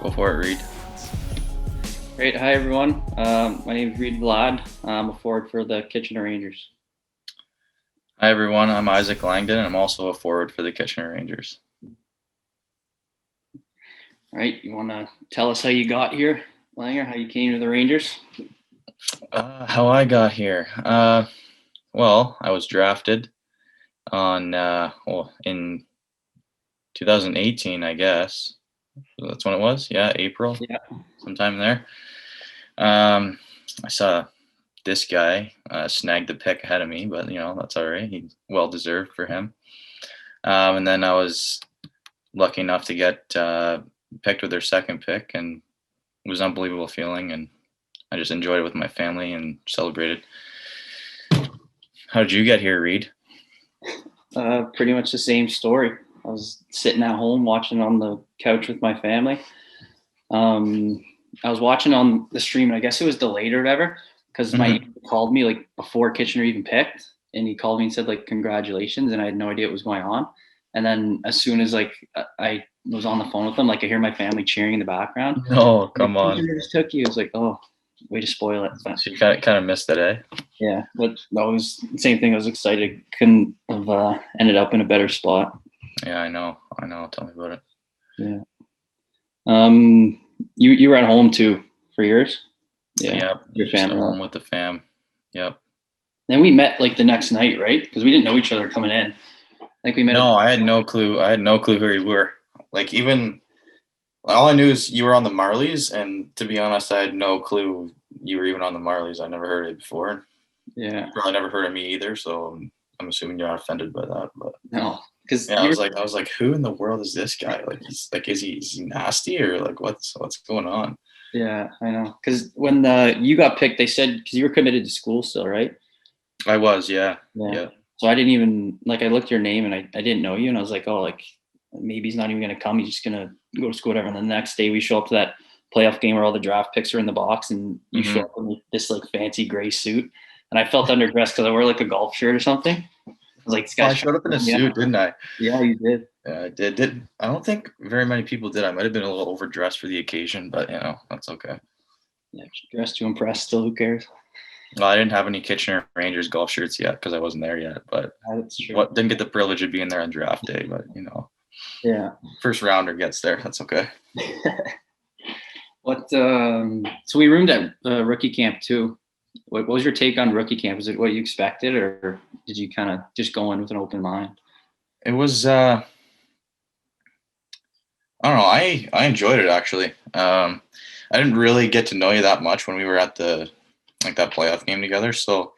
Go for it, Reid. Great. Hi, everyone. My name is Reid Valade. I'm a forward for the Kitchener Rangers. Hi, everyone. I'm Isaac Langdon, and I'm also a forward for the Kitchener Rangers. All right. You want to tell us how you got here, Langer, how you came to the Rangers? How I got here? Well, I was drafted in 2018, I guess. That's when it was. Yeah, April. Yeah. Sometime there. I saw this guy snag the pick ahead of me, but that's all right. He's well deserved for him. And then I was lucky enough to get picked with their second pick, and it was an unbelievable feeling, and I just enjoyed it with my family and celebrated. How did you get here, Reid? Pretty much the same story. I was sitting at home watching on the couch with my family. I was watching on the stream, and I guess it was delayed or whatever, because my agent called me like before Kitchener even picked, and he called me and said like congratulations, and I had no idea what was going on. And then as soon as like I was on the phone with them, like I hear my family cheering in the background. No, come like, on. Kitchener just took you. It was like, oh, way to spoil it. But, So you kind of missed it, eh? yeah, but that was the same thing. I was excited. Couldn't have ended up in a better spot. Yeah, I know. Tell me about it. Yeah. You were at home too for yours? Yeah. Yep. Your family. Home with the fam. Yep. Then we met like the next night, right? Because we didn't know each other coming in. Like we met. No, I had no clue. I had no clue who you were. Like even all I knew is you were on the Marlies, and to be honest, I had no clue you were even on the Marlies. I never heard of it before. Yeah. Probably never heard of me either. So I'm assuming you're not offended by that. But no, because yeah, I was like, who in the world is this guy? Like, is he nasty or like what's going on? Yeah, I know. Because when you got picked, they said because you were committed to school still, right? I was, yeah. So I didn't even I looked your name and I didn't know you, and I was like, oh, like maybe he's not even gonna come. He's just gonna go to school, whatever. And the next day we show up to that playoff game where all the draft picks are in the box, and you show up in this like fancy gray suit, and I felt underdressed because I wore like a golf shirt or something. I was like, this guy. I showed up in a suit, didn't I? Yeah, you did. Yeah, I did. I don't think very many people did. I might have been a little overdressed for the occasion, but that's okay. Yeah, dressed to impress. Still, who cares? Well, I didn't have any Kitchener Rangers golf shirts yet because I wasn't there yet. But that's true. Didn't get the privilege of being there on draft day. But yeah, first rounder gets there. That's okay. So we roomed at rookie camp too. What was your take on rookie camp? Was it what you expected, or did you kind of just go in with an open mind? It was. I don't know. I enjoyed it actually. I didn't really get to know you that much when we were at that playoff game together. So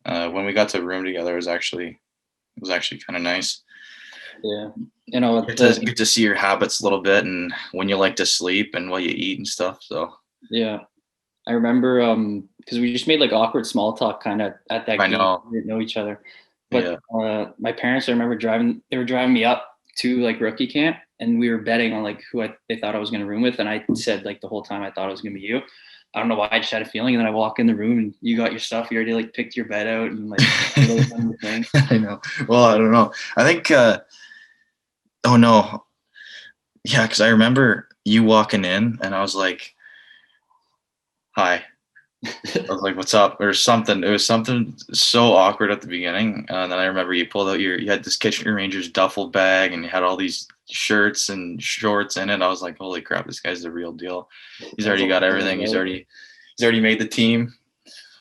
when we got to room together, it was actually kind of nice. Yeah, get to see your habits a little bit and when you like to sleep and what you eat and stuff. So yeah, I remember because we just made like awkward small talk kind of at that game. We didn't know each other, but my parents, I remember they were driving me up to like rookie camp, and we were betting on like who they thought I was going to room with, and I said like the whole time I thought it was going to be you. I don't know why, I just had a feeling, and then I walk in the room and you got your stuff. You already like picked your bed out and like done your thing. I know. Well, I don't know. I think. Oh no. Yeah, because I remember you walking in, and I was like, "Hi." I was like, "What's up?" or something. It was something so awkward at the beginning, and then I remember you pulled out you had this Kitchener Rangers duffel bag, and you had all these shirts and shorts in it. I was like, "Holy crap, this guy's the real deal. He's already got everything. He's already made the team."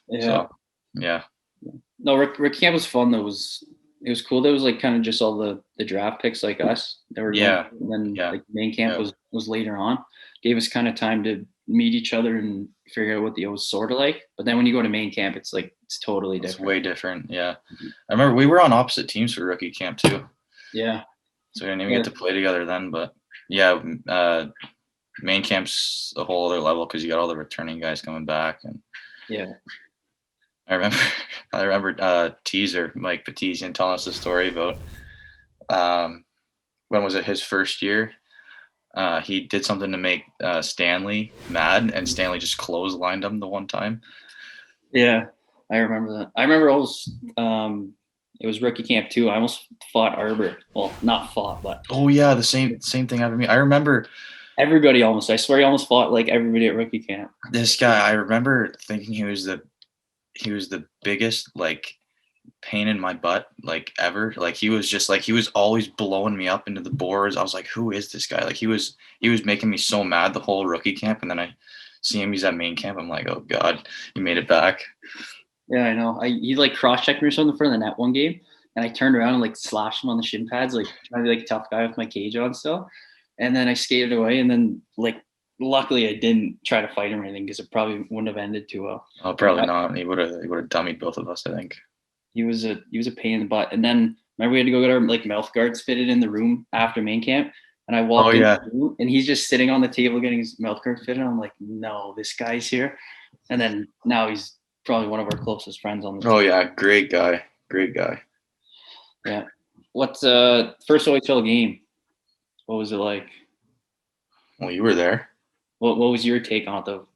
Yeah. So, yeah. No, rookie camp was fun. It was cool. There was like kind of just all the draft picks like us. They were and then like main camp was later on. Gave us kind of time to meet each other and figure out what the O was sort of like. But then when you go to main camp, it's totally different. It's way different. Yeah. I remember we were on opposite teams for rookie camp too. Yeah. So we didn't even get to play together then, but yeah, main camp's a whole other level because you got all the returning guys coming back. And yeah. I remember teaser Mike Petitian telling us a story about when was it his first year? He did something to make Stanley mad, and Stanley just clotheslined him the one time. Yeah, I remember that. I remember it was rookie camp too. I almost fought Arbor. Well, not fought, but oh yeah, the same thing happened to me. I remember Everybody almost. I swear he almost fought like everybody at rookie camp. This guy, I remember thinking he was the biggest like pain in my butt like ever. Like he was just like he was always blowing me up into the boards. I was like, who is this guy? Like he was making me so mad the whole rookie camp, and then I see him, he's at main camp. I'm like, oh god, he made it back. Yeah, I know. He like cross checked me or something for the net one game, and I turned around and like slashed him on the shin pads, like trying to be like a tough guy with my cage on still. And then I skated away, and then like luckily I didn't try to fight him or anything because it probably wouldn't have ended too well. Oh, probably not. He would have dummied both of us, I think. He was a pain in the butt. And then remember we had to go get our like mouth guards fitted in the room after main camp. And I walked in the room, and he's just sitting on the table getting his mouth guard fitted. I'm like, no, this guy's here. And then now he's probably one of our closest friends on the team. Oh yeah, great guy. Yeah. What's first OHL game? What was it like? Well, you were there. What was your take on it though?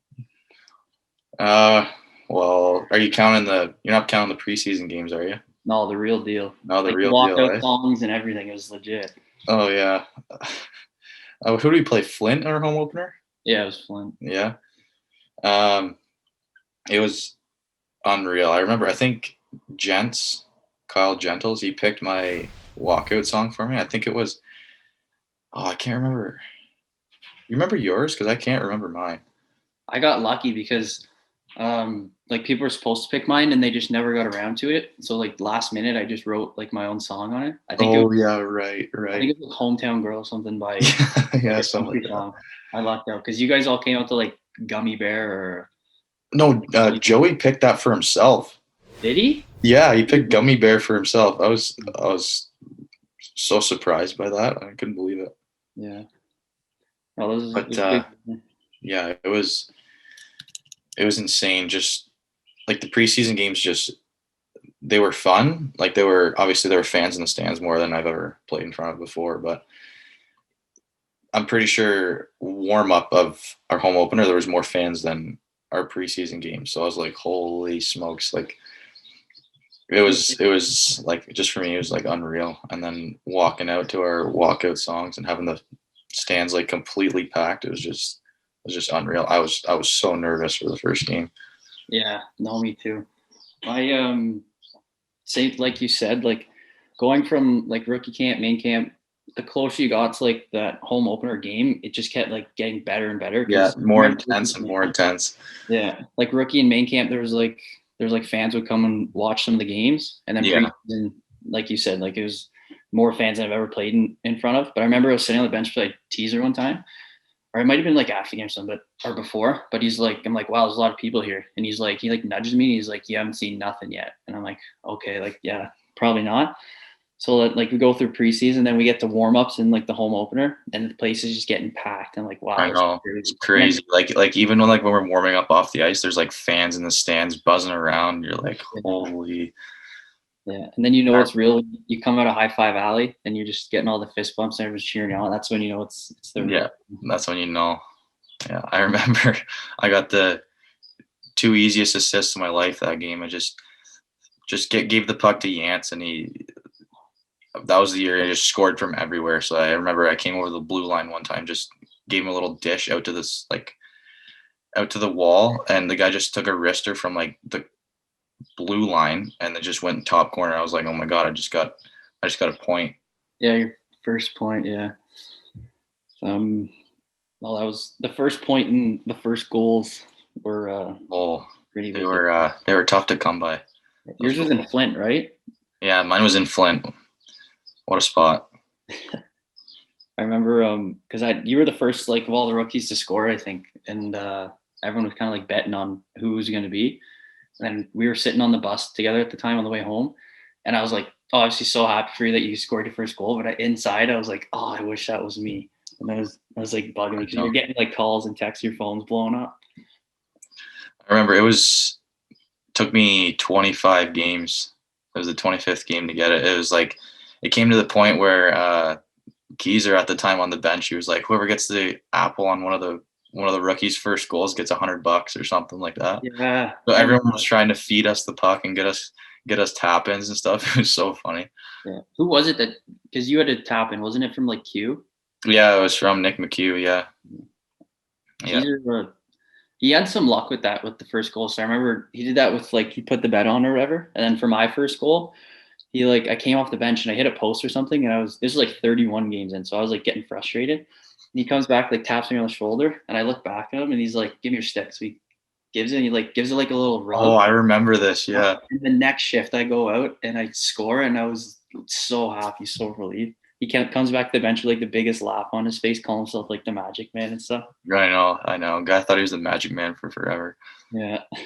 Well, are you counting you're not counting the preseason games, are you? No, the real deal. No, the like real walkout deal. songs and everything. It was legit. Oh yeah. Who did we play? Flint in our home opener? Yeah, it was Flint. Yeah. It was unreal. I remember, I think Kyle Gentles, he picked my walkout song for me. I think it was, I can't remember. You remember yours? Because I can't remember mine. I got lucky because like people were supposed to pick mine and they just never got around to it. So like last minute I just wrote like my own song on it. I think right. I think it was Hometown Girl or something by yeah, something like that. I lucked out because you guys all came out to like Gummy Bear or no, Joey picked that for himself. Did he? Yeah, he picked Gummy Bear for himself. I was so surprised by that. I couldn't believe it. Yeah. Yeah, it was insane. Just like the preseason games, they were fun. Like there were fans in the stands more than I've ever played in front of before. But I'm pretty sure warm up of our home opener, there was more fans than our preseason games. So I was like, holy smokes! Like it was like, just for me, it was like unreal. And then walking out to our walkout songs and having the stands like completely packed, it was just unreal. I was so nervous for the first game. Yeah, no, me too. I say, like you said, like going from like rookie camp, main camp, the closer you got to like that home opener game, it just kept like getting better and better. Yeah, more intense and more intense. Yeah, like rookie and main camp, there was like fans would come and watch some of the games, and then preseason, like you said, like it was more fans than I've ever played in front of. But I remember I was sitting on the bench for like teaser one time, or it might have been like after the game or something, or before. But he's like, I'm like, wow, there's a lot of people here, and he's like, he like nudges me, and he's like, you haven't seen nothing yet, and I'm like, okay, like yeah, probably not. So like we go through preseason, then we get to warm ups in like the home opener, and the place is just getting packed. And like, wow, I know, it's crazy. Like even when we're warming up off the ice, there's like fans in the stands buzzing around. You're like, holy. Yeah, and then it's real. You come out of High Five Alley, and you're just getting all the fist bumps and everyone's cheering you on. That's when you know it's the real. Yeah, that's when you know. Yeah, I remember I got the 2 easiest assists of my life that game. I just gave the puck to Yance, and that was the year I just scored from everywhere. So I remember I came over the blue line one time, just gave him a little dish out to the wall, and the guy just took a wrister from like the blue line and it just went top corner. I was like, oh my god, I just got a point. Yeah, your first point. Yeah. Well, that was the first point, and the first goals were pretty. They were tough to come by. Yours was in Flint, right? Yeah, mine was in Flint. What a spot. I remember because you were the first like of all the rookies to score, I think, and everyone was kind of like betting on who was going to be. And we were sitting on the bus together at the time on the way home, and I was like, obviously so happy for you that you scored your first goal, but inside I was like, oh, I wish that was me. And I was like bugging me because you're getting like calls and texts, your phone's blowing up. I remember it took me 25 games. It was the 25th game to get it. It was like, it came to the point where Keezer at the time on the bench, he was like, whoever gets the apple on one of the rookies' first goals gets $100 or something like that. Yeah. So everyone was trying to feed us the puck and get us tap-ins and stuff. It was so funny. Yeah. Who was it that, because you had a tap in, wasn't it from like Q? Yeah, it was from Nick McHugh. Yeah. Yeah. He had some luck with that with the first goal. So I remember he did that with like he put the bet on or whatever. And then for my first goal, I came off the bench and I hit a post or something. And this was like 31 games in. So I was like getting frustrated. And he comes back, like taps me on the shoulder. And I look back at him and he's like, give me your stick. So he gives it and he like gives it like a little rub. Oh, I remember this. Yeah. And the next shift I go out and I score and I was so happy, so relieved. He comes back to the bench with like the biggest laugh on his face, calling himself like the Magic Man and stuff. I know. Guy thought he was the Magic Man for forever. Yeah. I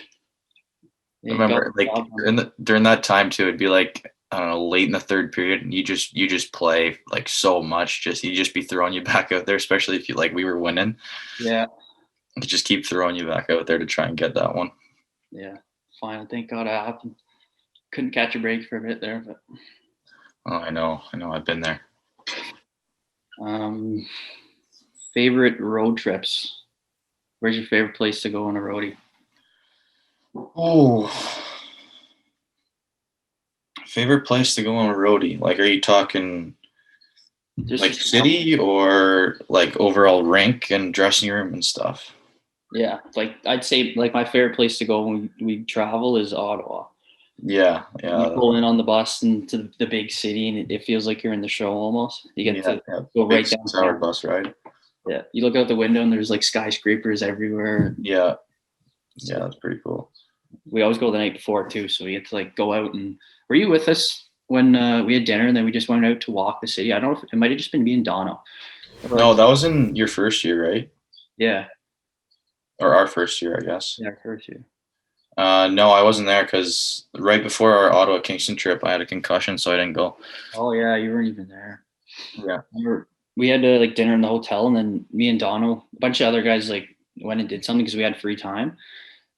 remember like during that time too, it'd be like, I don't know, late in the third period, and you just play like so much. He'd just be throwing you back out there, especially if you like we were winning. Yeah. He'd just keep throwing you back out there to try and get that one. Yeah. Fine. Thank God it happened. Couldn't catch a break for a bit there, but oh, I know. I've been there. Favorite road trips. Where's your favorite place to go on a roadie? Oh, favorite place to go on a roadie? Like, are you talking just like city or like overall rink and dressing room and stuff? Yeah, like I'd say like my favorite place to go when we travel is Ottawa. Yeah. You pull in on the bus into the big city, and it feels like you're in the show almost. You get to go right down. 6-hour bus ride. Yeah, you look out the window and there's like skyscrapers everywhere. Yeah, that's pretty cool. We always go the night before too, so we get to like go out. And were you with us when we had dinner and then we just went out to walk the city? I don't know if it might have just been me and Dono. No, that was in your first year, right? Yeah. Or our first year, I guess. Yeah, our first year. No, I wasn't there because right before our Ottawa Kingston trip, I had a concussion, so I didn't go. Oh yeah, you weren't even there. Yeah. We had like dinner in the hotel, and then me and Dono, a bunch of other guys like went and did something because we had free time.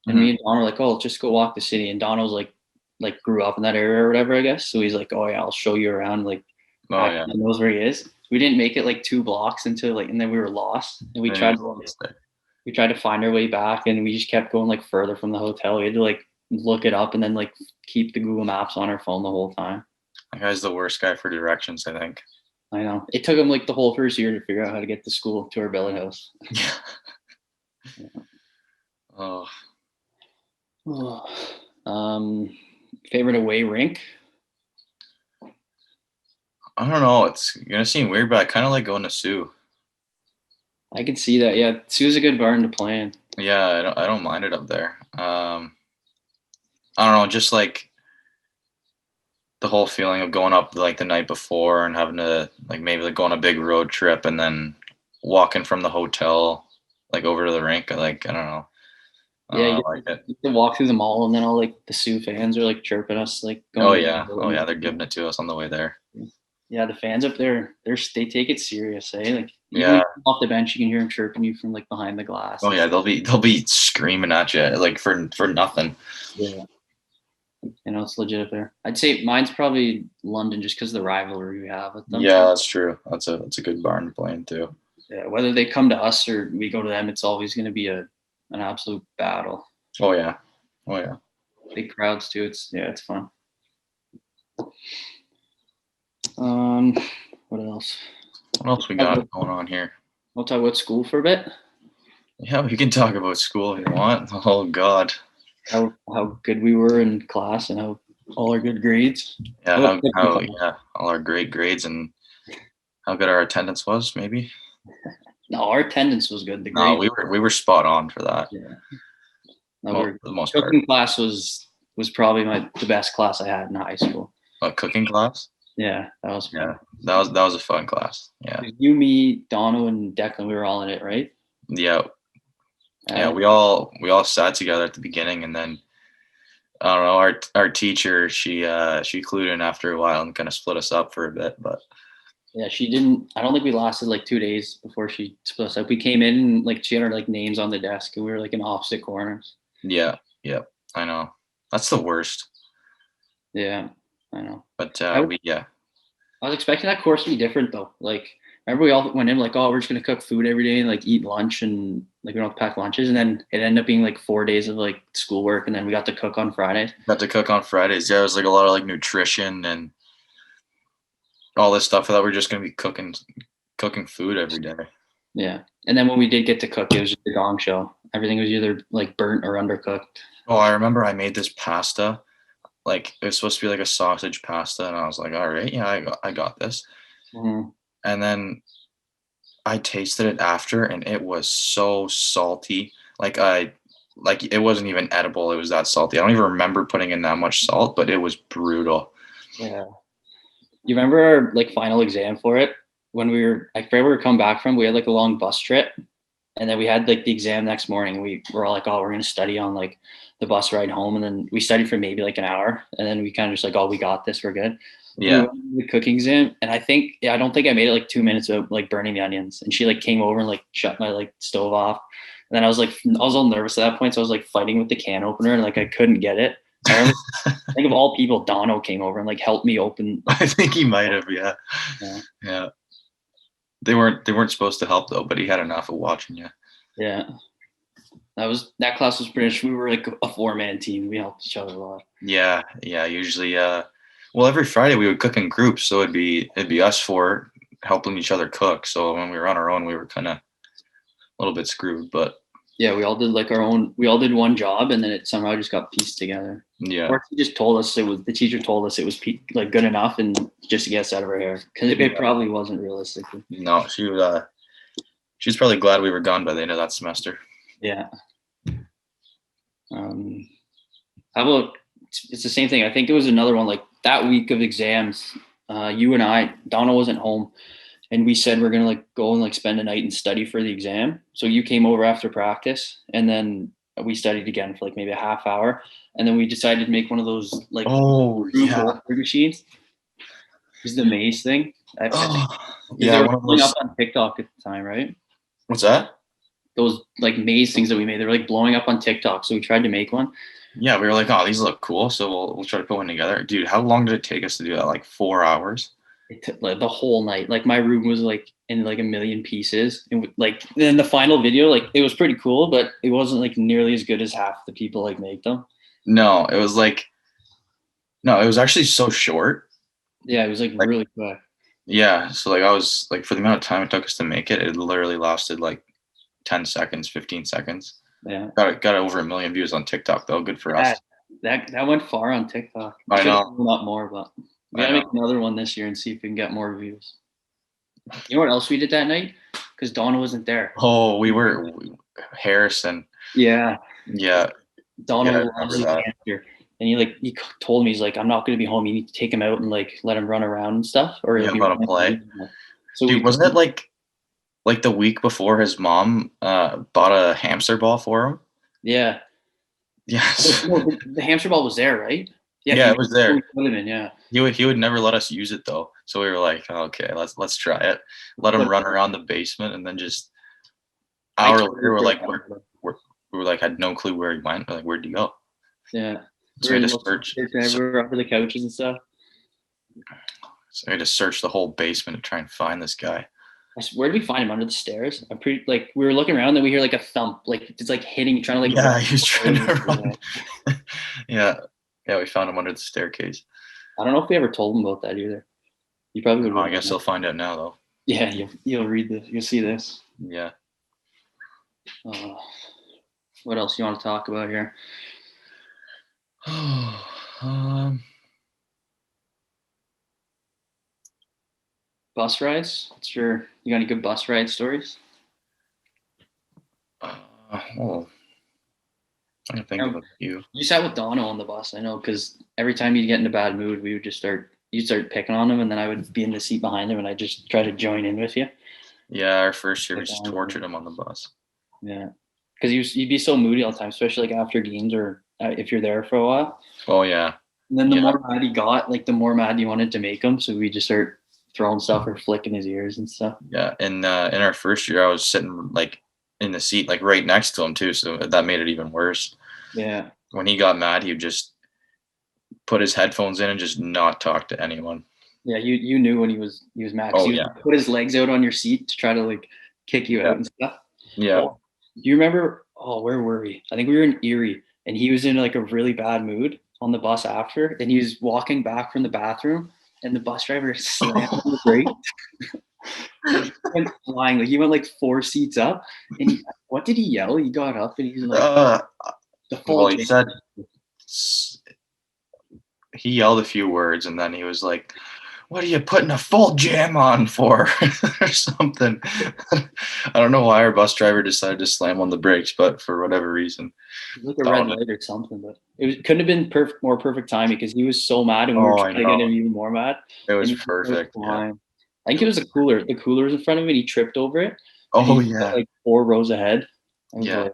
And me and Don were like, "Oh, just go walk the city." And Donald's like grew up in that area or whatever, I guess. So he's like, "Oh yeah, I'll show you around." Like, he knows where he is. We didn't make it like 2 blocks into like, and then we were lost. And we tried to find our way back, and we just kept going like further from the hotel. We had to like look it up and then like keep the Google Maps on our phone the whole time. That guy's the worst guy for directions, I think. I know. It took him like the whole first year to figure out how to get to school to our billet house. Yeah. Oh. Favorite away rink? I don't know. It's gonna seem weird, but I kind of like going to Sioux. I can see that. Yeah, Sioux's a good barn to play in. Yeah, I don't mind it up there. I don't know, just like the whole feeling of going up like the night before and having to like maybe like go on a big road trip and then walking from the hotel like over to the rink. Like I don't know. Yeah, you can walk through the mall, and then all like the Sioux fans are like chirping us, like going. Oh yeah, they're giving it to us on the way there. Yeah, the fans up there, they take it serious, eh? Like even off the bench, you can hear them chirping you from like behind the glass. Oh yeah, they'll be screaming at you like for nothing. Yeah, it's legit up there. I'd say mine's probably London, just because of the rivalry we have with them. Yeah, that's true. That's a good barn to play in too. Yeah, whether they come to us or we go to them, it's always going to be an absolute battle. Oh yeah. Big crowds too. It's fun. What else? What else we got going on here? We'll talk about school for a bit. Yeah, we can talk about school if you want. Oh God. How good we were in class and how all our good grades. Yeah, all our great grades and how good our attendance was, maybe. No, our attendance was good. No, we were spot on for that. Yeah. The most cooking class was probably the best class I had in high school. A cooking class? Yeah, that was fun. Yeah, that was a fun class. Yeah. You, me, Dono, and Declan, we were all in it, right? Yeah. Yeah, we all sat together at the beginning, and then I don't know, our teacher she clued in after a while and kind of split us up for a bit, but yeah, she didn't. I don't think we lasted like 2 days before she split us up. We came in and like she had our like names on the desk, and we were like in opposite corners. Yeah, I know. That's the worst. Yeah, I know. But I was expecting that course to be different though. Like, remember we all went in like, oh, we're just gonna cook food every day and like eat lunch and like we don't have to pack lunches, and then it ended up being like 4 days of like schoolwork, and then we got to cook on Fridays. Yeah, it was like a lot of like nutrition and all this stuff that we're just gonna be cooking cooking food every day. Yeah. And then when we did get to cook, it was just a gong show. Everything was either like burnt or undercooked. Oh, I remember I made this pasta. Like it was supposed to be like a sausage pasta, and I was like, all right, yeah, I got this. Mm-hmm. And then I tasted it after, and it was so salty. Like it wasn't even edible. It was that salty. I don't even remember putting in that much salt, but it was brutal. Yeah. You remember our like final exam for it when I forget where we were coming back from. We had like a long bus trip, and then we had like the exam next morning. We were all like, oh, we're gonna study on like the bus ride home, and then we studied for maybe like an hour, and then we kind of just like, oh, we got this, we're good. We Yeah. went to the cooking exam, and I don't think I made it like 2 minutes of like burning the onions, and she like came over and like shut my like stove off, and then I was all nervous at that point, so I was like fighting with the can opener, and like I couldn't get it. I think of all people, Dono came over and like helped me open. Like, I think he might have. Yeah. yeah. Yeah. They weren't supposed to help though, but he had enough of watching you. Yeah. That class was pretty much, we were like a 4-man team. We helped each other a lot. Yeah. Yeah. Usually, well, every Friday we would cook in groups, so it'd be us four helping each other cook. So when we were on our own, we were kind of a little bit screwed, but yeah, we all did like we all did one job, and then it somehow just got pieced together. yeah. Or he just told us the teacher told us it was like good enough, and just to get us out of our hair, because it probably wasn't realistically. No, she was probably glad we were gone by the end of that semester. Yeah. How about, it's the same thing. I think it was another one like that week of exams. You and I, Donna wasn't home, and we said we're gonna like go and like spend a night and study for the exam. So you came over after practice, and then we studied again for like maybe a half hour, and then we decided to make one of those like machines. This is the maze thing. I think, yeah, they were blowing up on TikTok at the time, right? What's that? Those like maze things that we made, they were like blowing up on TikTok. So we tried to make one. Yeah, we were like, oh, these look cool, so we'll try to put one together. Dude, how long did it take us to do that? Like 4 hours? It took like the whole night. Like my room was like in like a million pieces, and like then the final video, like it was pretty cool, but it wasn't like nearly as good as half the people like make them. No, it was actually so short. Yeah, it was like really quick. Yeah, so like I was like, for the amount of time it took us to make it, it literally lasted like 10 seconds, 15 seconds. Yeah, got over 1 million views on TikTok though. Good for us. That went far on TikTok. I know. A lot more, but we gotta make another one this year and see if we can get more views. You know what else we did that night? Because Donna wasn't there. Oh, we were Harrison. Yeah. Yeah. Donna loves the answer. And he told me, he's like, I'm not gonna be home. You need to take him out and like let him run around and stuff. Or let him play. So dude, wasn't it like the week before his mom bought a hamster ball for him? Yeah. Yes. The hamster ball was there, right? Yeah, it was there. Yeah. He would never let us use it though. So we were like, okay, let's try it. Let him run around the basement, and then just hour later we were like had no clue where he went. We're like, where'd he go? Yeah. So we had to search. We were up for the couches and stuff. So we had to search the whole basement to try and find this guy. Where did we find him? Under the stairs? I'm pretty like we were looking around, and we hear like a thump, like it's like hitting, trying to like. Yeah, he was trying to run. Yeah, we found him under the staircase. I don't know if we ever told him about that either. You probably would. I guess he'll find out now, though. Yeah, you'll read this. You'll see this. Yeah. What else you want to talk about here? Bus rides. You got any good bus ride stories? I think of a few. You sat with Donna on the bus, I know, because every time you'd get in a bad mood, we would just you'd start picking on him, and then I would be in the seat behind him, and I'd just try to join in with you. Yeah, our first year we just tortured him on the bus. Yeah, because you'd be so moody all the time, especially like after games or if you're there for a while. Oh yeah. And then the more mad he got, like the more mad you wanted to make him, so we just start throwing stuff or flicking his ears and stuff. Yeah, and in our first year, I was sitting like in the seat, like right next to him too, so that made it even worse. Yeah. When he got mad, he would just put his headphones in and just not talk to anyone. Yeah, you knew when he was mad. Oh, he would put his legs out on your seat to try to like kick you out and stuff. Yeah. Oh, do you remember? Oh, where were we? I think we were in Erie, and he was in like a really bad mood on the bus after, and he was walking back from the bathroom, and the bus driver slammed on the brake. went flying. Like he went like 4 seats up. And what did he yell? He got up and he's like, the full. Well, he said he yelled a few words, and then he was like, "What are you putting a full jam on for?" or something. I don't know why our bus driver decided to slam on the brakes, but for whatever reason, like a red light or something. But couldn't have been more perfect timing because he was so mad, and we were trying to get him even more mad. It was perfect. Yeah. I think it was a cooler. The cooler was in front of him, and he tripped over it. Oh yeah. Like 4 rows ahead. Yeah.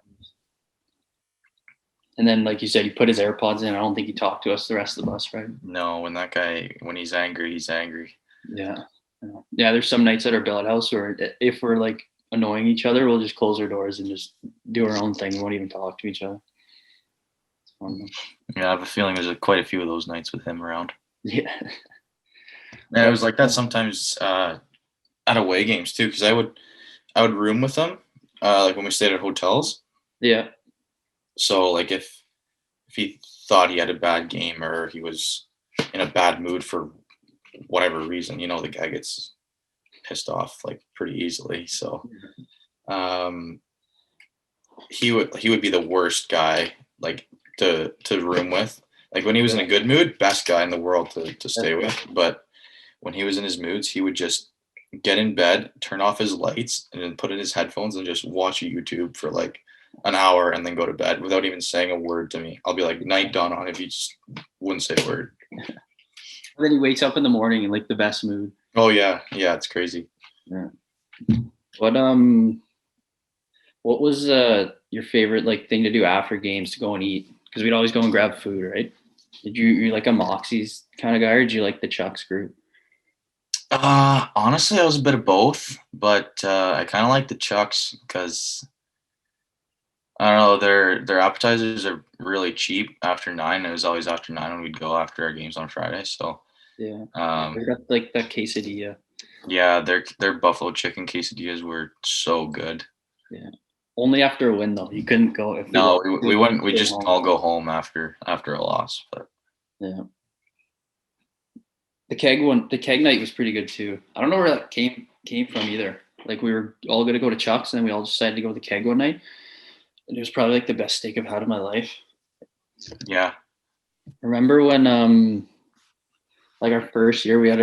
And then, like you said, he put his AirPods in. I don't think he talked to us the rest of the bus ride. No, when he's angry, he's angry. Yeah. Yeah, there's some nights at our billet house where if we're like annoying each other, we'll just close our doors and just do our own thing. We won't even talk to each other. It's fun. Yeah, I have a feeling there's quite a few of those nights with him around. Yeah. Yeah, it was like that sometimes at away games too, because I would room with them, like when we stayed at hotels. Yeah. So like if he thought he had a bad game or he was in a bad mood for whatever reason, the guy gets pissed off like pretty easily. So he would be the worst guy like to room with. Like when he was in a good mood, best guy in the world to stay with. But when he was in his moods, he would just get in bed, turn off his lights, and then put in his headphones and just watch YouTube for like an hour and then go to bed without even saying a word to me. I'll be like, "Night dawn on," if he just wouldn't say a word. And then he wakes up in the morning in like the best mood. Oh yeah, it's crazy. Yeah. What was your favorite like thing to do after games to go and eat? Because we'd always go and grab food, right? Did you like a Moxie's kind of guy, or did you like the Chuck's group? Honestly, I was a bit of both, but I kind of like the Chucks because I don't know, their appetizers are really cheap after 9. It was always after 9 when we'd go after our games on Friday. So yeah, they got like that quesadilla. Yeah, their buffalo chicken quesadillas were so good. Yeah, only after a win though. You couldn't go if no, we wouldn't. We just all go home after a loss. But yeah, the keg night was pretty good too. I don't know where that came from either. Like we were all gonna go to Chuck's, and then we all decided to go to the keg one night. And it was probably like the best steak I've had in my life. Yeah. Remember when like our first year we had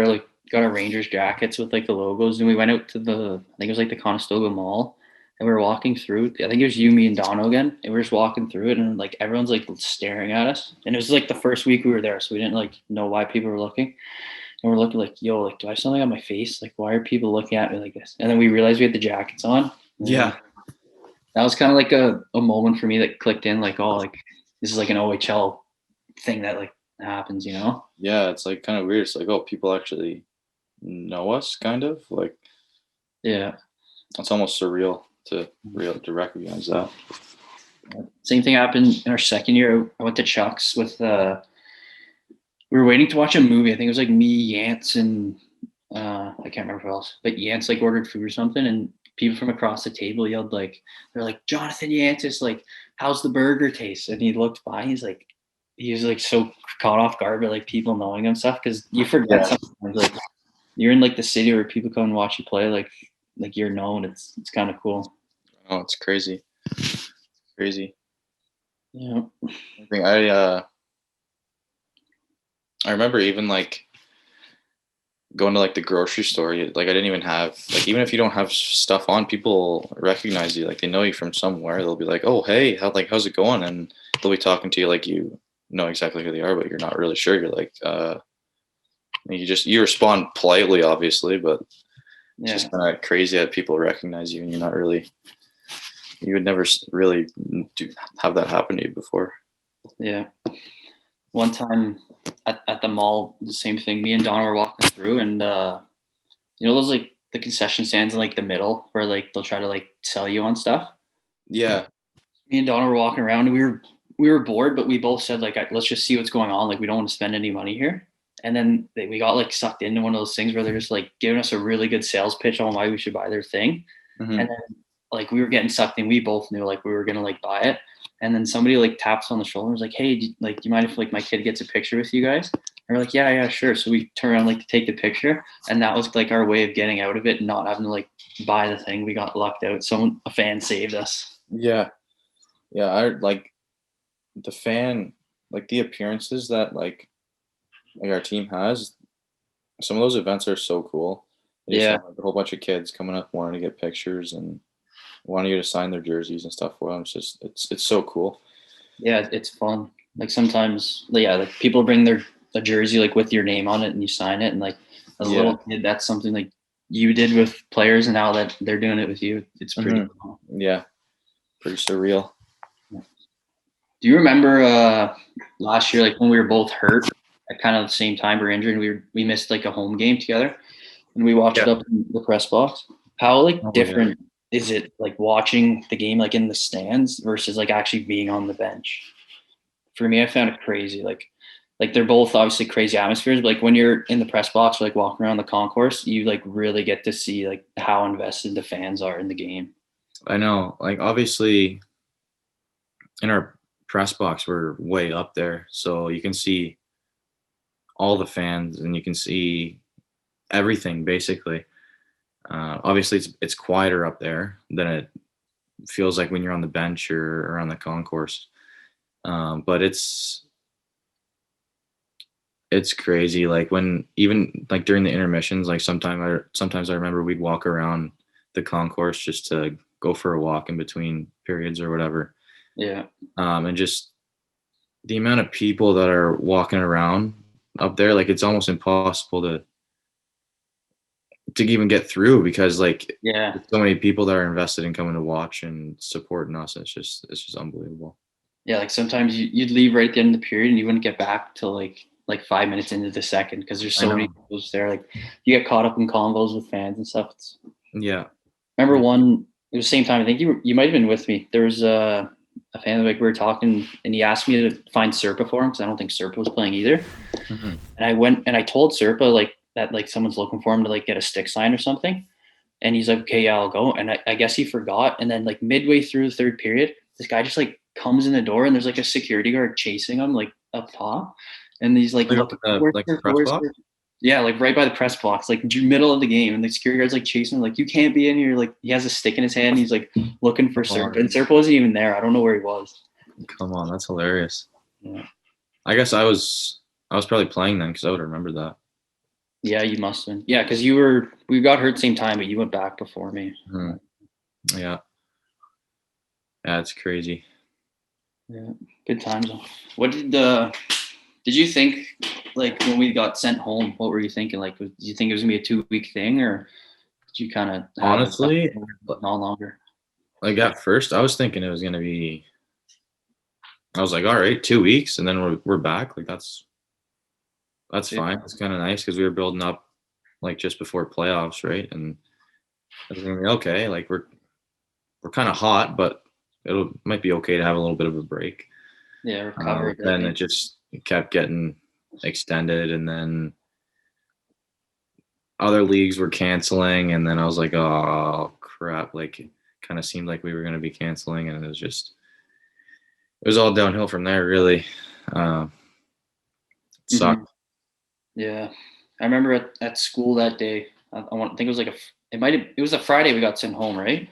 got our Rangers jackets with like the logos, and we went out to I think it was like the Conestoga Mall, and we were walking through. I think it was you, me, and Dono again, and we were just walking through it, and like everyone's like staring at us, and it was like the first week we were there, so we didn't like know why people were looking, and we're looking like, yo, like, do I have something on my face? Like, why are people looking at me like this? And then we realized we had the jackets on. Yeah. That was kind of like a moment for me that clicked in, like, oh, like this is like an OHL thing that like happens, Yeah, it's like kind of weird. It's like, oh, people actually know us, kind of like. Yeah, it's almost surreal to recognize that. Same thing happened in our second year. I went to Chuck's with we were waiting to watch a movie. I think it was like me, Yance, and I can't remember who else, but Yance like ordered food or something, and people from across the table yelled like, they're like, Jonathan Yantis, like, how's the burger taste? And he looked by, he was like so caught off guard by like people knowing him stuff, because you forget sometimes, like you're in like the city where people come and watch you play, like you're known. It's kind of cool. Oh, it's crazy. Crazy. Yeah. I remember even like going to like the grocery store, like I didn't even have, like, even if you don't have stuff on, people recognize you, like they know you from somewhere. They'll be like, oh, hey, how's it going? And they'll be talking to you like you know exactly who they are, but you're not really sure. You're like, you respond politely, obviously, but it's just kind of crazy that people recognize you and you're not really, you would never really have that happen to you before. Yeah. One time at the mall, the same thing. Me and Donna were walking through, and those like the concession stands in like the middle where like they'll try to like sell you on stuff. Yeah. Me and Donna were walking around, and we were bored, but we both said like, let's just see what's going on. Like, we don't want to spend any money here. And then we got like sucked into one of those things where they're just like giving us a really good sales pitch on why we should buy their thing. Mm-hmm. And then like we were getting sucked in. We both knew like we were gonna like buy it. And then somebody like taps on the shoulder and was like, hey, do you mind if like my kid gets a picture with you guys? we're like, yeah, sure. So we turn around like to take the picture, and that was like our way of getting out of it and not having to like buy the thing. We got lucked out. A fan saved us. Yeah. Yeah. I like the fan, like the appearances that like our team has. Some of those events are so cool. They just Yeah. have like, a whole bunch of kids coming up wanting to get pictures and wanting you to sign their jerseys and stuff for them. It's so cool. Yeah, it's fun. Like sometimes, yeah, like people bring a jersey like with your name on it and you sign it, and like as a little kid, that's something like you did with players, and now that they're doing it with you, it's pretty cool. Yeah, pretty surreal. Do you remember last year, like when we were both hurt at kind of the same time, we were injured, and we missed like a home game together, and we watched it up in the press box? How like different is it like watching the game like in the stands versus like actually being on the bench? For me, I found it crazy. Like they're both obviously crazy atmospheres, but like when you're in the press box or like walking around the concourse, you like really get to see like how invested the fans are in the game. I know, like obviously in our press box, we're way up there, so you can see all the fans and you can see everything basically. Obviously, it's quieter up there than it feels like when you're on the bench or on the concourse. But it's crazy. Like when even like during the intermissions, like sometimes I remember we'd walk around the concourse just to go for a walk in between periods or whatever. Yeah. And just the amount of people that are walking around up there, like it's almost impossible to even get through because like so many people that are invested in coming to watch and supporting us. It's just unbelievable. Yeah, like sometimes you'd leave right at the end of the period and you wouldn't get back till like 5 minutes into the second because there's so many people there. Like you get caught up in convos with fans and stuff. Remember one? It was the same time. I think you might have been with me. There was a fan like we were talking, and he asked me to find Serpa for him because I don't think Serpa was playing either. And I went and I told Serpa like that like someone's looking for him to like get a stick sign or something. And he's like, okay, yeah, I'll go. And I guess he forgot. And then like midway through the third period, this guy just like comes in the door and there's like a security guard chasing him like up top. And he's like, like the press box? Yeah, like right by the press box, like middle of the game. And the security guard's like chasing him, like, you can't be in here. Like he has a stick in his hand. He's like looking for Serpa. And Serpa wasn't even there. I don't know where he was. Come on, that's hilarious. Yeah. I guess I was probably playing then because I would remember that. Yeah, you must have been. Yeah, because we got hurt same time, but you went back before me. Yeah, it's crazy. Yeah, good times. What did you think like when we got sent home? What were you thinking? Like, did you think it was gonna be a 2-week thing, or did you kind of honestly no longer? Like at first, I was thinking it was gonna be. I was like, all right, 2 weeks, and then we're back. Like that's fine. It's kind of nice because we were building up like just before playoffs, right? And I was gonna be okay. Like we're kind of hot, but might be okay to have a little bit of a break. Yeah, recover. Then it just kept getting extended, and then other leagues were canceling, and then I was like, oh crap! Like it kind of seemed like we were gonna be canceling, and it was all downhill from there. Really, it sucked. Yeah, I remember at school that day. I think it was like it was a Friday we got sent home, right?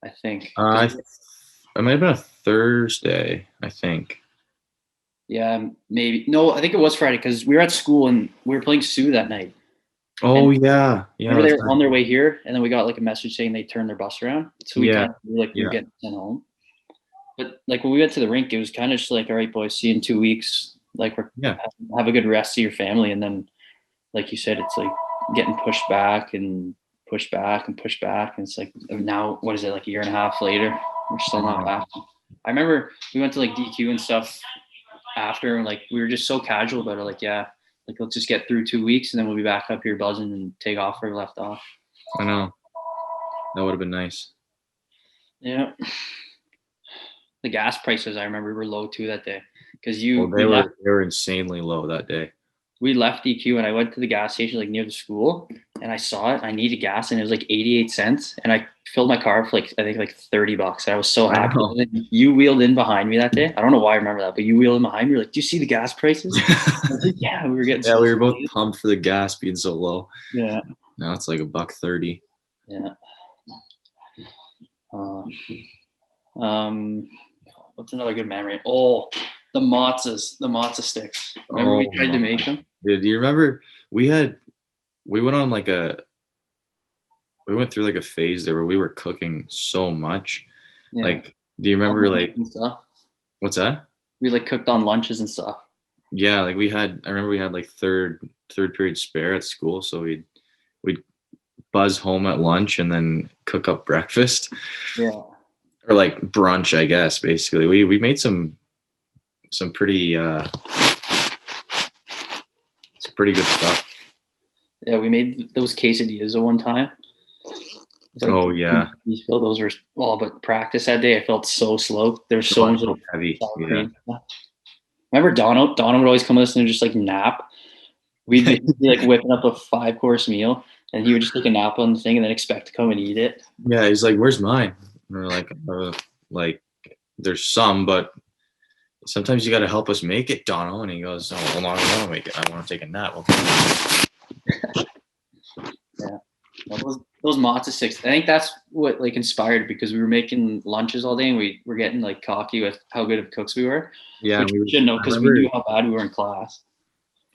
I think. It might have been a Thursday, I think. Yeah, maybe. No, I think it was Friday because we were at school and we were playing Sioux that night. Oh, yeah. Remember they were on their way here, and then we got like a message saying they turned their bus around. So we kind of we were getting sent home. But like when we went to the rink, it was kind of just like, all right, boys, see you in 2 weeks. Like have a good rest of your family, and then, like you said, it's like getting pushed back and pushed back and pushed back, and it's like now what is it, like a year and a half later, we're still not back. I remember we went to like DQ and stuff after, and like we were just so casual about it, like like let's just get through 2 weeks and then we'll be back up here buzzing and take off where we left off. I know, that would have been nice. Yeah, the gas prices I remember were low too that day because they were insanely low that day. we left DQ and I went to the gas station like near the school and I saw it. I needed gas and it was like 88 cents. And I filled my car for like, I think like $30. And I was so happy. And then you wheeled in behind me that day. I don't know why I remember that, but you wheeled in behind me. You're like, do you see the gas prices? I was like, yeah, we were getting Yeah, we were both pumped for the gas being so low. Yeah. Now it's like $1.30. Yeah. What's another good memory? Oh, the matzo sticks. Remember we tried to make them? Dude, do you remember we went on like we went through like a phase there where we were cooking so much. Yeah. Like, do you remember like what's that? We like cooked on lunches and stuff. Yeah, like I remember we had like third period spare at school, so we'd buzz home at lunch and then cook up breakfast. Yeah. Or like brunch, I guess, basically. We made some pretty pretty good stuff. Yeah, we made those quesadillas at one time. Like, oh yeah. Those were but practice that day I felt so slow. There was so much heavy. Yeah. Remember Dono would always come with us and just like nap. We'd be like whipping up a 5-course meal and he would just take a nap on the thing and then expect to come and eat it. Yeah, he's like, "Where's mine?" And we're like, there's some, but sometimes you got to help us make it, Dono. And he goes, "Oh, well, no, I don't want to make it. I want to take a nap." Yeah, well, those matzo sticks. I think that's what like inspired because we were making lunches all day and we were getting like cocky with how good of cooks we were. Yeah, which we shouldn't know because we knew how bad we were in class.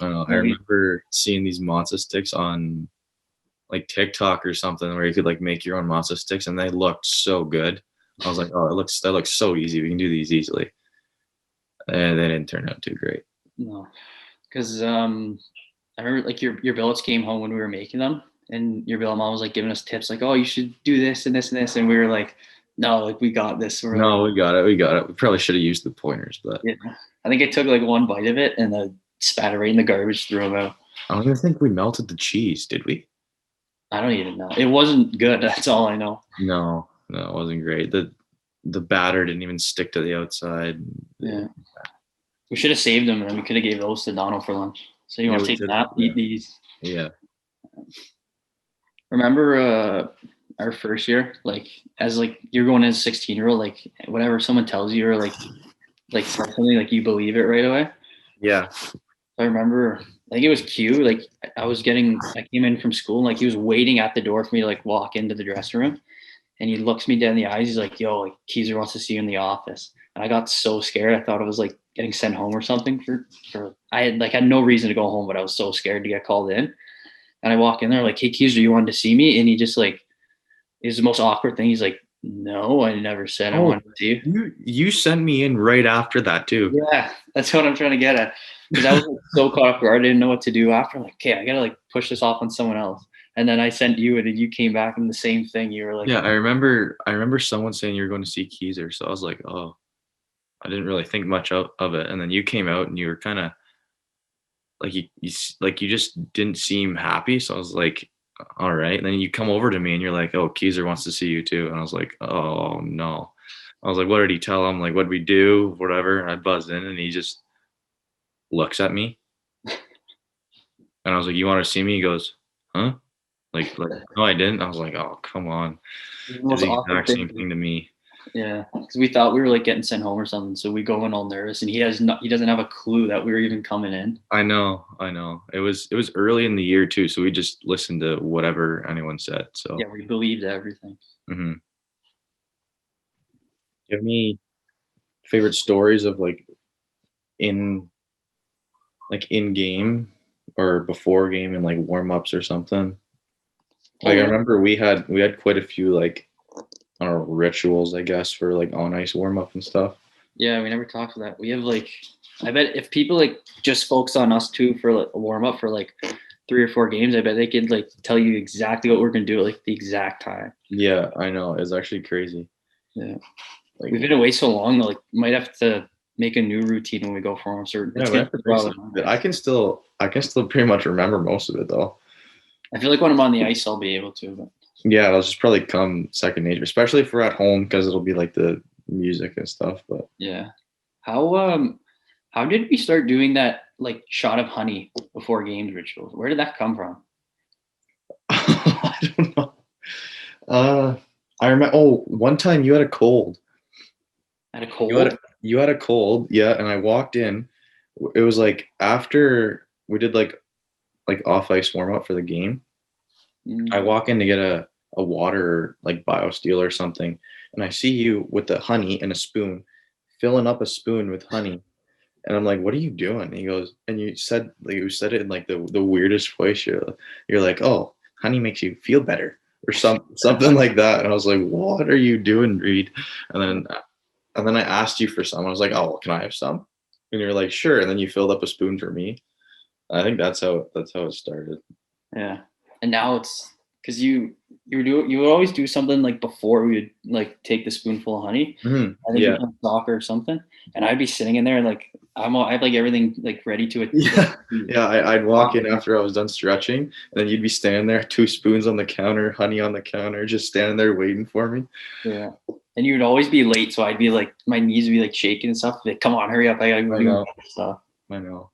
I remember seeing these matzo sticks on like TikTok or something where you could like make your own matzo sticks and they looked so good. I was like, oh, that looks so easy. We can do these easily. And they didn't turn out too great. No, because I remember like your billets came home when we were making them and your billet mom was like giving us tips like, oh, you should do this and this and this. And we were like, no, like we got this. We got it. We probably should have used the pointers, but yeah. I think I took like one bite of it and then spat it right in the garbage, threw them out. I don't even think we melted the cheese, did we? I don't even know. It wasn't good. That's all I know. No, it wasn't great. The batter didn't even stick to the outside. Yeah. We should have saved them and then we could have gave those to Donald for lunch. So you want to take a nap, eat these. Yeah. Remember our first year, like as like you're going as a 16-year-old, like whatever someone tells you or like something like you believe it right away. Yeah. I remember I think it was Q. Like I came in from school and like he was waiting at the door for me to like walk into the dressing room. And he looks me dead in the eyes. He's like, yo, like Keezer wants to see you in the office. And I got so scared. I thought I was like getting sent home or something for I had no reason to go home, but I was so scared to get called in. And I walk in there like, hey Keezer, you wanted to see me? And he just like is the most awkward thing. He's like, no, I never said I wanted to see you. You sent me in right after that too. Yeah, that's what I'm trying to get at. Because I was like, so caught off guard. I didn't know what to do after. I'm like, okay, I gotta like push this off on someone else. And then I sent you and then you came back and the same thing. You were like, yeah, I remember someone saying you were going to see Keezer. So I was like, oh, I didn't really think much of it. And then you came out and you were kind of like, you just didn't seem happy. So I was like, all right. And then you come over to me and you're like, oh, Keezer wants to see you too. And I was like, oh no. I was like, what did he tell him? Like, what did we do? Whatever. And I buzzed in and he just looks at me. And I was like, you want to see me? He goes, huh? Like, no, I didn't. I was like, oh, come on. It's the exact same thing to me. Yeah, because we thought we were like getting sent home or something. So we go in all nervous, and he doesn't have a clue that we were even coming in. I know. It was early in the year too, so we just listened to whatever anyone said. So yeah, we believed everything. Mm-hmm. Do you have any favorite stories of like in game or before game and like warm ups or something? Like I remember we had quite a few like I don't know, rituals, I guess, for like on ice warm up and stuff. Yeah, we never talked about that. We have like I bet if people like just focus on us two for like a warm up for like 3 or 4 games, I bet they could like tell you exactly what we're gonna do at like the exact time. Yeah, I know. It's actually crazy. Yeah. Like we've been away so long that like might have to make a new routine when we go for them. Yeah, I can still pretty much remember most of it though. I feel like when I'm on the ice, I'll be able to. But yeah, it'll just probably come second nature, especially if we're at home because it'll be like the music and stuff. But yeah, how did we start doing that like shot of honey before games rituals? Where did that come from? I don't know. I remember. Oh, one time you had a cold. I had a cold. You had a cold, yeah. And I walked in. It was like after we did like off ice warm up for the game. I walk in to get a water, like BioSteel or something, and I see you with the honey and a spoon, filling up a spoon with honey. And I'm like, "What are you doing?" And he goes, and you said it in like the weirdest voice. You're like, "Oh, honey makes you feel better," or something like that. And I was like, "What are you doing, Reid?" And then I asked you for some. I was like, "Oh, well, can I have some?" And you're like, "Sure." And then you filled up a spoon for me. I think that's how it started. Yeah, and now it's because you would always do something like before we would like take the spoonful of honey. Mhm. I think Yeah. you'd play soccer or something, and I'd be sitting in there and like I have like everything like ready to it. Yeah, yeah. I'd walk in after I was done stretching, and then you'd be standing there, 2 spoons on the counter, honey on the counter, just standing there waiting for me. Yeah, and you would always be late, so I'd be like my knees would be like shaking and stuff. Like, come on, hurry up! I gotta go do stuff. I know.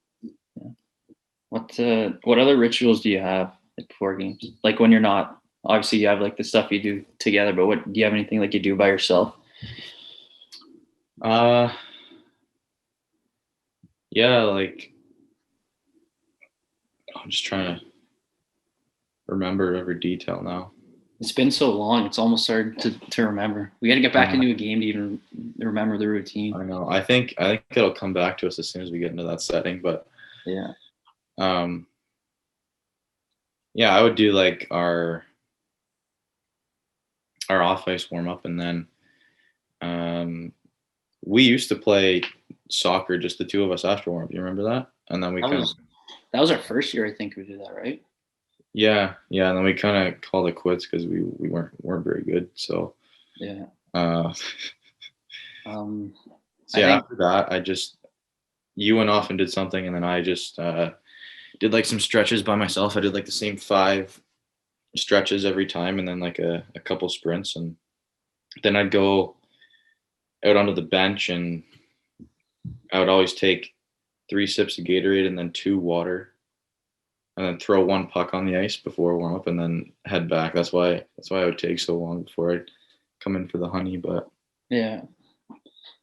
What other rituals do you have like before games? Like when you're not obviously you have like the stuff you do together, but what do you have anything like you do by yourself? Yeah, like I'm just trying to remember every detail now. It's been so long; it's almost hard to remember. We got to get back into a game to even remember the routine. I know. I think it'll come back to us as soon as we get into that setting. But yeah, yeah, I would do like our off ice warm up, and then we used to play soccer, just the two of us after warm up. You remember that? And then that was our first year, I think we did that, right? Yeah, and then we kind of called it quits because we weren't very good. So yeah. So after that, you went off and did something, and then I just did like some stretches by myself. I did like the same 5 stretches every time, and then like a couple sprints, and then I'd go out onto the bench, and I would always take 3 sips of Gatorade and then 2 water, and then throw 1 puck on the ice before warm up, and then head back. That's why I would take so long before I'd come in for the honey. But yeah,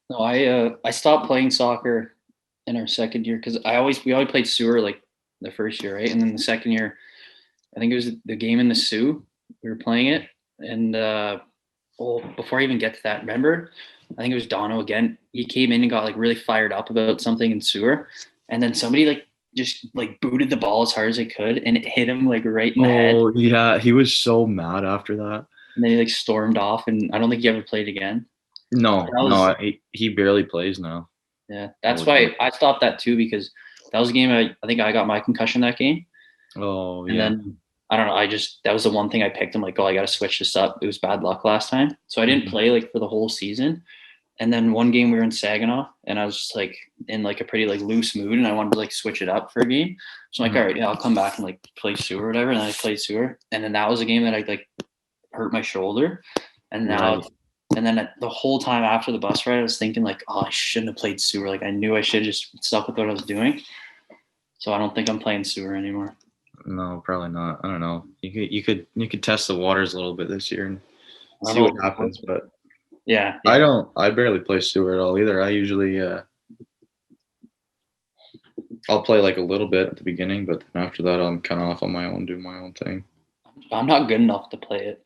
no, I stopped playing soccer in our second year because we always played sewer like the first year, right? And then the second year, I think it was the game in the Sioux. We were playing it, and before I even get to that, remember, I think it was Dono again. He came in and got like really fired up about something in sewer, and then somebody like just like booted the ball as hard as they could, and it hit him like right in the head. Oh yeah, he was so mad after that. And then he like stormed off, and I don't think he ever played again. No, he barely plays now. Yeah, that's why I stopped that too, because that was a game I think I got my concussion that game. Oh yeah. And then I don't know, that was the one thing I picked. I'm like, oh, I got to switch this up. It was bad luck last time, so I didn't play like for the whole season. And then one game we were in Saginaw, and I was just like in like a pretty like loose mood, and I wanted to like switch it up for a game. So I'm like, all right, yeah, I'll come back and like play sewer or whatever. And then I played sewer, and then that was a game that I like hurt my shoulder, and now. And then the whole time after the bus ride, I was thinking like, oh, I shouldn't have played sewer. Like I knew I should have just stuck with what I was doing. So I don't think I'm playing sewer anymore. No, probably not. I don't know. You could test the waters a little bit this year and see what happens. But yeah. I barely play sewer at all either. I usually I'll play like a little bit at the beginning, but then after that I'm kind of off on my own, doing my own thing. I'm not good enough to play it.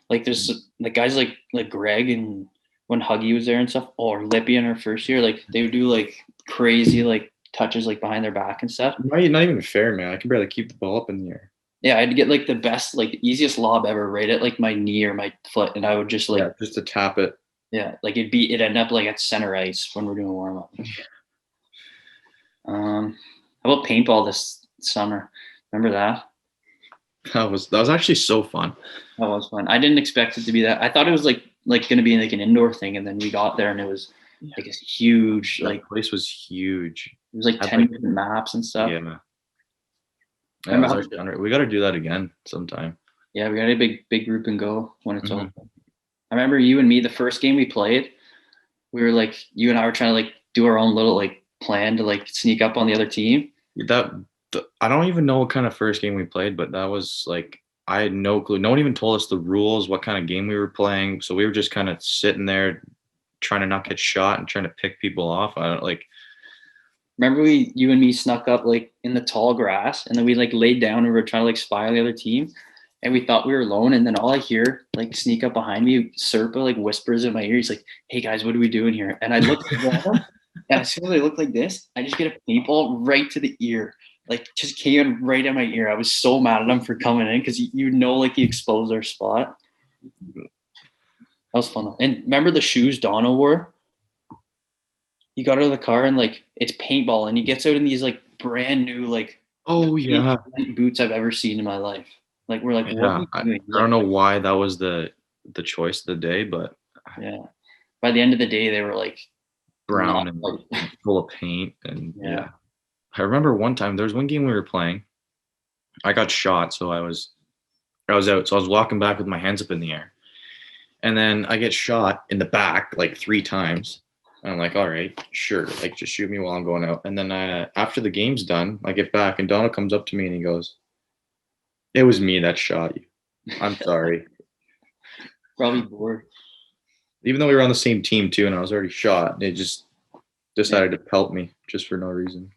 Like there's like guys like Greg, and when Huggy was there and stuff, or Lippy in her first year, like they would do like crazy like touches like behind their back and stuff. Not even fair, man. I can barely keep the ball up in the air. Yeah, I'd get like the best, like the easiest lob ever right at like my knee or my foot, and I would just like just to tap it. Yeah, like it'd end up like at center ice when we're doing warm up. How about paintball this summer? Remember that? That was actually so fun. That was fun. I didn't expect it to be that. I thought it was like going to be like an indoor thing, and then we got there and it was like a huge that place was huge. It was like 10 different maps and stuff. Yeah. We got to do that again sometime. Yeah, we got a big group and go when it's open. I remember you and me, the first game we played, we were like, you and I were trying to like do our own little like plan to like sneak up on the other team. I don't even know what kind of first game we played, but that was like I had no clue. No one even told us the rules, what kind of game we were playing. So we were just kind of sitting there trying to not get shot and trying to pick people off. I don't like. Remember you and me snuck up like in the tall grass, and then we like laid down and we were trying to like spy on the other team, and we thought we were alone. And then all I hear like sneak up behind me, Serpa like whispers in my ear. He's like, "Hey guys, what are we doing here?" And I look at him, and as soon as I look like this, I just get a paintball right to the ear. Like just came in right in my ear. I was so mad at him for coming in because you know like he exposed our spot. That was fun. And remember the shoes Dono wore? He got out of the car and like it's paintball, and he gets out in these like brand new like boots I've ever seen in my life. Like we're like, what are you doing? I don't know why that was the choice of the day, but yeah. By the end of the day, they were like brown and full of paint, and yeah. I remember one time there was one game we were playing. I got shot, so I was out. So I was walking back with my hands up in the air, and then I get shot in the back like 3 times. And I'm like, all right, sure, like just shoot me while I'm going out. And then after the game's done, I get back, and Donald comes up to me and he goes, "It was me that shot you. I'm sorry." Probably bored. Even though we were on the same team too, and I was already shot, they just decided to pelt me just for no reason.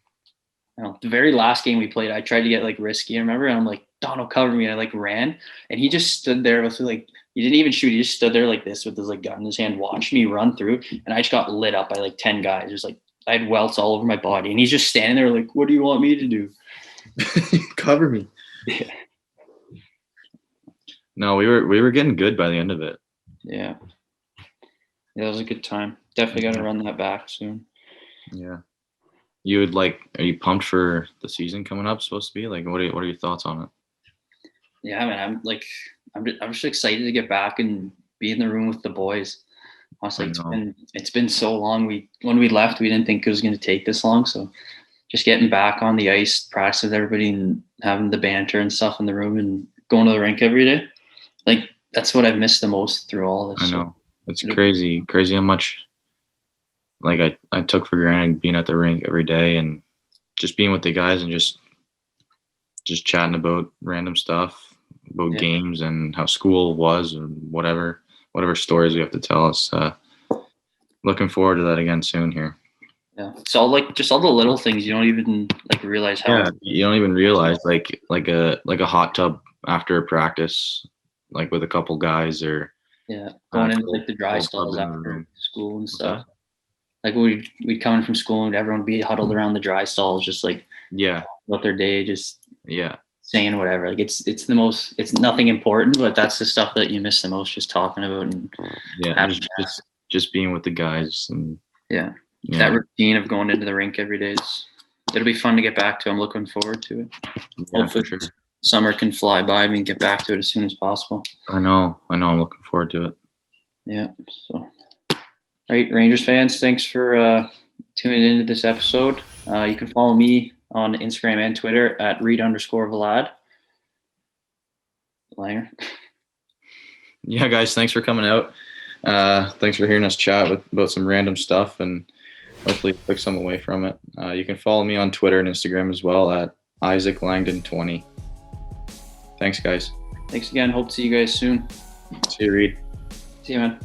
The very last game we played, I tried to get like risky, remember? And I'm like, "Donald, cover me." And I like ran, and he just stood there with like, he didn't even shoot. He just stood there like this with his like gun in his hand, watched me run through, and I just got lit up by like 10 guys. There's like I had welts all over my body, and he's just standing there like, "What do you want me to do?" Cover me. Yeah. No, we were getting good by the end of it. Yeah, that was a good time. Definitely got to run that back soon. Yeah. You would are you pumped for the season coming up? Supposed to be like, what are your thoughts on it? Yeah, man, I'm just excited to get back and be in the room with the boys. Honestly, it's been so long. When we left, we didn't think it was going to take this long. So just getting back on the ice, practice with everybody, and having the banter and stuff in the room, and going to the rink every day. Like that's what I've missed the most through all this. I know. It's crazy how much like I took for granted being at the rink every day and just being with the guys and just chatting about random stuff, about games and how school was and whatever stories we have to tell us. Looking forward to that again soon here. Yeah, it's all like just all the little things you don't even like realize how. Yeah, you don't even realize like a hot tub after a practice, like with a couple guys, or going into like the dry stalls after school and stuff. Like we'd come in from school and everyone would be huddled around the dry stalls, just like about their day, just saying whatever. Like it's nothing important, but that's the stuff that you miss the most, just talking about and just being with the guys and that routine of going into the rink every day it'll be fun to get back to. I'm looking forward to it. Hopefully for sure. Summer can fly by me and get back to it as soon as possible. I know. I'm looking forward to it. Yeah. So, all right, Rangers fans, thanks for tuning into this episode. You can follow me on Instagram and Twitter at Reid_Valade. Langer. Yeah, guys, thanks for coming out. Thanks for hearing us chat about some random stuff, and hopefully took some away from it. You can follow me on Twitter and Instagram as well at IsaacLangdon20. Thanks, guys. Thanks again. Hope to see you guys soon. See you, Reid. See you, man.